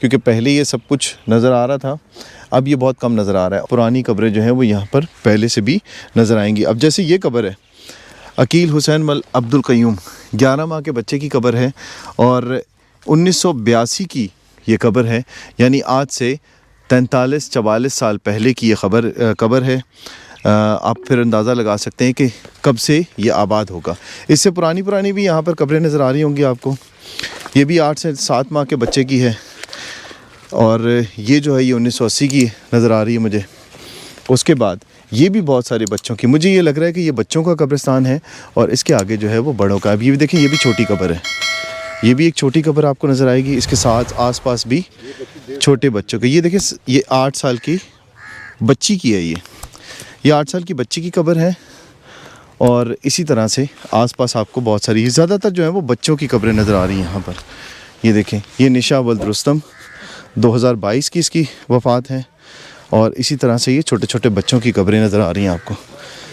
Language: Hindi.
क्योंकि पहले ये सब कुछ नज़र आ रहा था, अब ये बहुत कम नज़र आ रहा है। पुरानी कब्रें जो हैं वो यहाँ पर पहले से भी नज़र आएंगी। अब जैसे ये कब्र है अकील हुसैन मल अब्दुल क़य्यूम, 11 माह के बच्चे की कब्र है और 1982 की ये कब्र है, यानी आज से 43-44 साल पहले की ये कब्र है। आप फिर अंदाज़ा लगा सकते हैं कि कब से ये आबाद होगा। इससे पुरानी भी यहाँ पर कब्रें नज़र आ रही होंगी आपको। ये भी 8 से 7 माह के बच्चे की है और ये जो है ये 1980 की नज़र आ रही है मुझे। उसके बाद ये भी बहुत सारे बच्चों की, मुझे ये लग रहा है कि ये बच्चों का कब्रिस्तान है और इसके आगे जो है वो बड़ों का। अब ये भी देखिए, ये भी छोटी कब्र है, ये भी एक छोटी कब्र आपको नज़र आएगी। इसके साथ आसपास भी छोटे बच्चों के, ये देखिए ये 8 साल की बच्ची की है, ये 8 साल की बच्ची की कब्र है। और इसी तरह से आसपास आपको बहुत सारी, ज़्यादातर जो है वो बच्चों की कब्रें नज़र आ रही हैं यहाँ पर। ये देखें, ये निशा वल्द रुस्तम 2022 की इसकी वफ़ात है और इसी तरह से ये छोटे छोटे बच्चों की कब्रें नज़र आ रही हैं आपको।